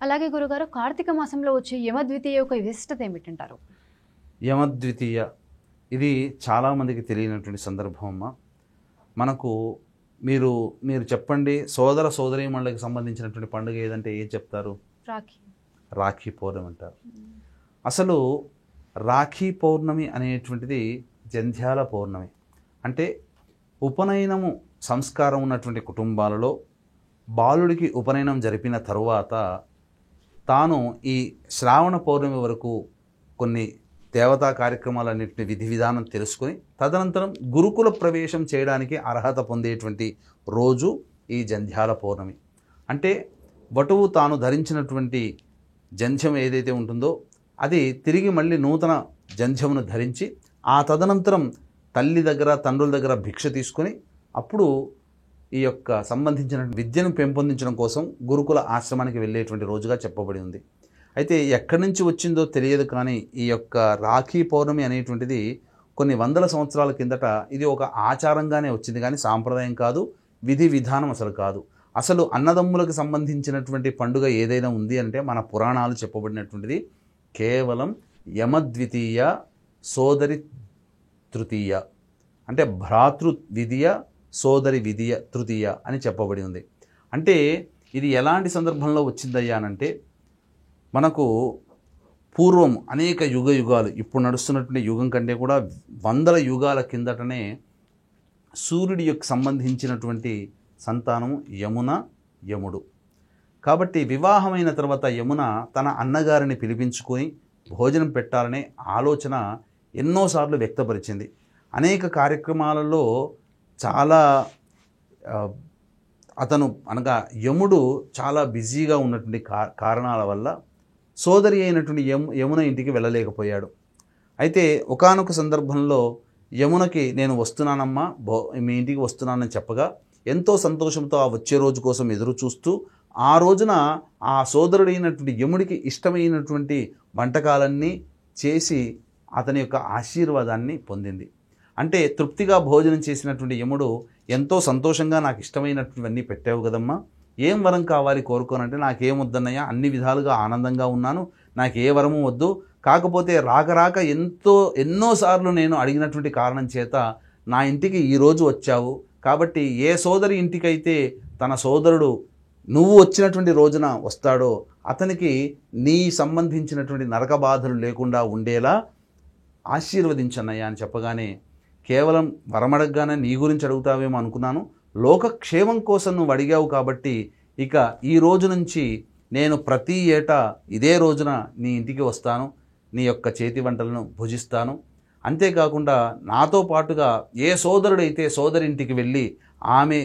అలాగే గురుగారు కార్తీక మాసంలో వచ్చే యమద్వితీయ యొక్క విశిష్టత ఏమిటంటారు? యమద్వితీయ ఇది చాలామందికి తెలియనటువంటి సందర్భం అమ్మ. మనకు మీరు చెప్పండి, సోదర సోదరీమణులకు సంబంధించినటువంటి పండుగ ఏదంటే ఏం చెప్తారు? రాఖీ పౌర్ణమి అంటారు. అసలు రాఖీ పౌర్ణమి అనేటువంటిది జంధ్యాల పౌర్ణమి. అంటే ఉపనయనము సంస్కారం ఉన్నటువంటి కుటుంబాలలో బాలుడికి ఉపనయనం జరిపిన తరువాత తాను ఈ శ్రావణ పౌర్ణమి వరకు కొన్ని దేవతా కార్యక్రమాలన్నింటినీ విధి విధానం తెలుసుకొని తదనంతరం గురుకుల ప్రవేశం చేయడానికి అర్హత పొందేటువంటి రోజు ఈ జంధ్యాల పౌర్ణమి. అంటే వటువు తాను ధరించినటువంటి జంధ్యం ఏదైతే ఉంటుందో అది తిరిగి మళ్ళీ నూతన జంధ్యమును ధరించి ఆ తదనంతరం తల్లి దగ్గర తండ్రుల దగ్గర భిక్ష తీసుకొని అప్పుడు ఈ యొక్క సంబంధించిన విద్యను పెంపొందించడం కోసం గురుకుల ఆశ్రమానికి వెళ్ళేటువంటి రోజుగా చెప్పబడి ఉంది. అయితే ఎక్కడి నుంచి వచ్చిందో తెలియదు, కానీ ఈ యొక్క రాఖీ పౌర్ణమి అనేటువంటిది కొన్ని వందల సంవత్సరాల కిందట ఇది ఒక ఆచారంగానే వచ్చింది, కానీ సాంప్రదాయం కాదు, విధి విధానం అసలు కాదు. అసలు అన్నదమ్ములకు సంబంధించినటువంటి పండుగ ఏదైనా ఉంది అంటే మన పురాణాలు చెప్పబడినటువంటిది కేవలం యమద్వితీయ సోదరి తృతీయ, అంటే భ్రాతృ విధియ సోదరి విధియ తృతీయ అని చెప్పబడి ఉంది. అంటే ఇది ఎలాంటి సందర్భంలో వచ్చిందయ్యానంటే మనకు పూర్వం అనేక యుగాలు ఇప్పుడు నడుస్తున్నటువంటి యుగం కంటే కూడా వందల యుగాల కిందటనే సూర్యుడి యొక్క సంబంధించినటువంటి సంతానము యమున యముడు. కాబట్టి వివాహమైన తర్వాత యమున తన అన్నగారిని పిలిపించుకొని భోజనం పెట్టాలనే ఆలోచన ఎన్నోసార్లు వ్యక్తపరిచింది. అనేక కార్యక్రమాలలో చాలా అతను అనగా యముడు చాలా బిజీగా ఉన్నటువంటి కారణాల వల్ల సోదరి అయినటువంటి యమున ఇంటికి వెళ్ళలేకపోయాడు. అయితే ఒకానొక సందర్భంలో యమునకి నేను వస్తున్నానమ్మా, మీ ఇంటికి వస్తున్నానని చెప్పగా ఎంతో సంతోషంతో ఆ వచ్చే రోజు కోసం ఎదురు చూస్తూ ఆ రోజున ఆ సోదరుడైనటువంటి యముడికి ఇష్టమైనటువంటి వంటకాలన్నీ చేసి అతని యొక్క ఆశీర్వాదాన్ని పొందింది. అంటే తృప్తిగా భోజనం చేసినటువంటి యముడు ఎంతో సంతోషంగా నాకు ఇష్టమైనటువంటివన్నీ పెట్టావు కదమ్మా, ఏం వరం కావాలి కోరుకోనంటే నాకేమొద్దన్నయ్యా, అన్ని విధాలుగా ఆనందంగా ఉన్నాను, నాకు ఏ వరము వద్దు, కాకపోతే రాక ఎన్నోసార్లు నేను అడిగినటువంటి కారణం చేత నా ఇంటికి ఈరోజు వచ్చావు, కాబట్టి ఏ సోదరి ఇంటికైతే తన సోదరుడు నువ్వు వచ్చినటువంటి రోజున వస్తాడో అతనికి నీ సంబంధించినటువంటి నరక బాధలు లేకుండా ఉండేలా ఆశీర్వదించన్నయ్యా అని చెప్పగానే కేవలం వరమడగగానే నీ గురించి అడుగుతావేమో అనుకున్నాను, లోకక్షేమం కోసం నువ్వు అడిగావు కాబట్టి ఇక ఈ రోజు నుంచి నేను ప్రతి ఏటా ఇదే రోజున నీ ఇంటికి వస్తాను, నీ యొక్క చేతి వంటలను భుజిస్తాను, అంతేకాకుండా నాతో పాటుగా ఏ సోదరుడైతే సోదరింటికి వెళ్ళి ఆమె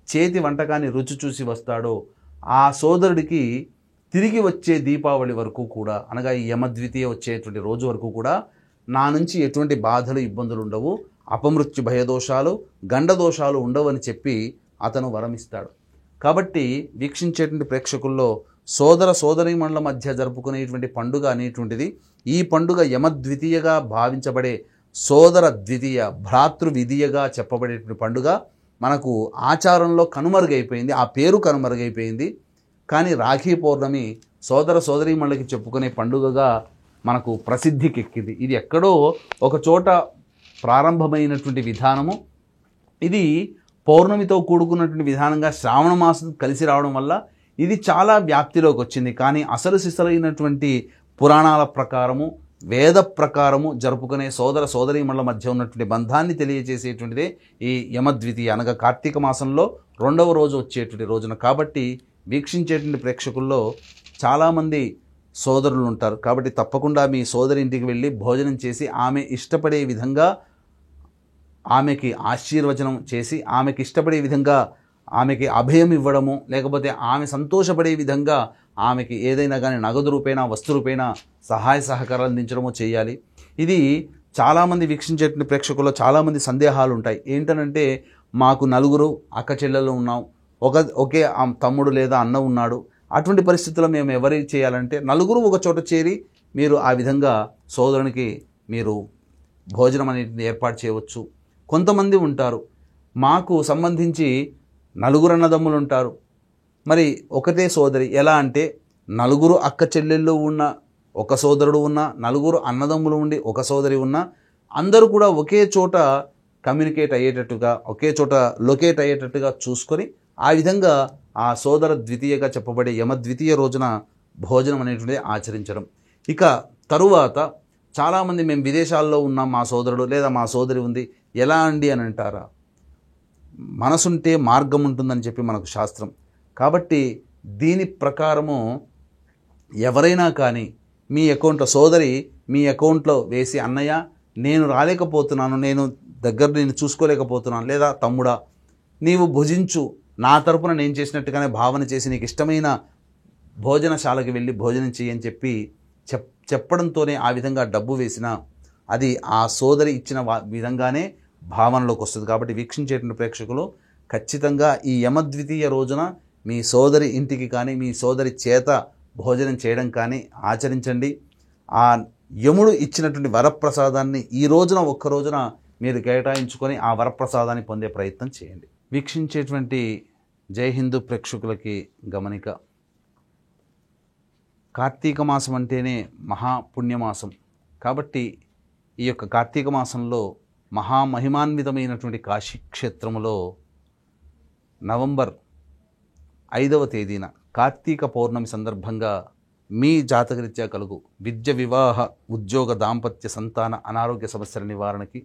చేతి వంటకాన్ని రుచి చూసి వస్తాడో ఆ సోదరుడికి తిరిగి వచ్చే దీపావళి వరకు కూడా, అనగా ఈ యమద్వితీయ వచ్చేటువంటి రోజు వరకు కూడా నా నుంచి ఎటువంటి బాధలు ఇబ్బందులు ఉండవు, అపమృత్యు భయదోషాలు గండదోషాలు ఉండవని చెప్పి అతను వరమిస్తాడు. కాబట్టి వీక్షించేటువంటి ప్రేక్షకుల్లో సోదర సోదరీమణుల మధ్య జరుపుకునేటువంటి పండుగ అనేటువంటిది ఈ పండుగ యమద్వితీయగా భావించబడే సోదర ద్వితీయ భ్రాతృ విధియగా చెప్పబడేటువంటి పండుగ మనకు ఆచారంలో కనుమరుగైపోయింది, ఆ పేరు కనుమరుగైపోయింది. కానీ రాఖీ పౌర్ణమి సోదర సోదరీమణులకి చెప్పుకునే పండుగగా మనకు ప్రసిద్ధికెక్కింది. ఇది ఎక్కడో ఒక చోట ప్రారంభమైనటువంటి విధానము ఇది పౌర్ణమితో కూడుకున్నటువంటి విధానంగా శ్రావణ మాసం కలిసి రావడం వల్ల ఇది చాలా వ్యాప్తిలోకి వచ్చింది. కానీ అసలు సిసలైనటువంటి పురాణాల ప్రకారము వేద ప్రకారము జరుపుకునే సోదర సోదరీమణుల మధ్య ఉన్నటువంటి బంధాన్ని తెలియజేసేటువంటిదే ఈ యమద్వితీయ, అనగా కార్తీక మాసంలో 2వ రోజు వచ్చేటువంటి రోజున. కాబట్టి వీక్షించేటువంటి ప్రేక్షకుల్లో చాలామంది సోదరులు ఉంటారు, కాబట్టి తప్పకుండా మీ సోదరి ఇంటికి వెళ్ళి భోజనం చేసి ఆమె ఇష్టపడే విధంగా ఆమెకి ఆశీర్వచనం చేసి ఆమెకి ఇష్టపడే విధంగా ఆమెకి అభయం ఇవ్వడము, లేకపోతే ఆమె సంతోషపడే విధంగా ఆమెకి ఏదైనా కానీ నగదు రూపేణా వస్తు రూపేణా సహాయ సహకారాలు అందించడము చేయాలి. ఇది చాలామంది వీక్షించేటువంటి ప్రేక్షకుల్లో చాలామంది సందేహాలు ఉంటాయి. ఏంటనంటే మాకు నలుగురు అక్క చెల్లెలు ఉన్నాం, ఒకే తమ్ముడు లేదా అన్న ఉన్నాడు, అటువంటి పరిస్థితుల్లో మేము ఎవరి చేయాలంటే నలుగురు ఒక చోట చేరి మీరు ఆ విధంగా సోదరునికి మీరు భోజనం అనేది ఏర్పాటు చేయవచ్చు. కొంతమంది ఉంటారు మాకు సంబంధించి నలుగురు అన్నదమ్ములు ఉంటారు, మరి ఒకటే సోదరి, ఎలా అంటే నలుగురు అక్క చెల్లెళ్ళు ఉన్న ఒక సోదరుడు ఉన్న, నలుగురు అన్నదమ్ములు ఉండి ఒక సోదరి ఉన్న, అందరూ కూడా ఒకే చోట కమ్యూనికేట్ అయ్యేటట్టుగా, ఒకే చోట లొకేట్ అయ్యేటట్టుగా చూసుకొని ఆ విధంగా ఆ సోదర ద్వితీయగా చెప్పబడే యమద్వితీయ రోజున భోజనం అనేటువంటిది ఆచరించడం. ఇక తరువాత చాలామంది మేము విదేశాల్లో ఉన్నాం, మా సోదరుడు లేదా మా సోదరి ఉంది, ఎలా అండి అని అంటారా? మనసుంటే మార్గం ఉంటుందని చెప్పి మనకు శాస్త్రం. కాబట్టి దీని ప్రకారము ఎవరైనా కానీ మీ అకౌంట్లో సోదరి మీ అకౌంట్లో వేసి, అన్నయ్య నేను రాలేకపోతున్నాను, నేను నేను చూసుకోలేకపోతున్నాను, లేదా తమ్ముడా నీవు భుజించు, నా తరపున నేను చేసినట్టుగానే భావన చేసి నీకు ఇష్టమైన భోజనశాలకు వెళ్ళి భోజనం చేయని చెప్పి చెప్పడంతోనే ఆ విధంగా డబ్బు వేసినా అది ఆ సోదరి ఇచ్చిన విధంగానే భావనలోకి వస్తుంది. కాబట్టి వీక్షించేటువంటి ప్రేక్షకులు ఖచ్చితంగా ఈ యమద్వితీయ రోజున మీ సోదరి ఇంటికి కానీ మీ సోదరి చేత భోజనం చేయడం కానీ ఆచరించండి. ఆ యముడు ఇచ్చినటువంటి వరప్రసాదాన్ని ఈ రోజున ఒక్క రోజున మీరు కేటాయించుకొని ఆ వరప్రసాదాన్ని పొందే ప్రయత్నం చేయండి. వీక్షించేటువంటి జై హిందూ ప్రేక్షకులకి గమనిక, కార్తీక మాసం అంటేనే మహాపుణ్యమాసం. కాబట్టి ఈ యొక్క కార్తీక మాసంలో మహామహిమాన్వితమైనటువంటి కాశీక్షేత్రములో నవంబర్ 5వ తేదీన కార్తీక పౌర్ణమి సందర్భంగా మీ జాతకరీత్యా కలుగు విద్య, వివాహ, ఉద్యోగ, దాంపత్య, సంతాన, అనారోగ్య సమస్యల నివారణకి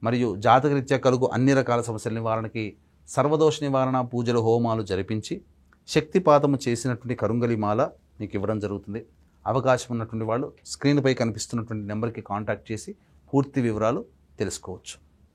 మరియు జాతకరీత్యా కలుగు అన్ని రకాల సమస్యల నివారణకి సర్వదోష నివారణ పూజలు, హోమాలు జరిపించి శక్తిపాతము చేసినటువంటి కరుంగలి మాల మీకు ఇవ్వడం జరుగుతుంది. అవకాశం ఉన్నటువంటి వాళ్ళు స్క్రీన్పై కనిపిస్తున్నటువంటి నెంబర్కి కాంటాక్ట్ చేసి పూర్తి వివరాలు తెలుసుకోవచ్చు.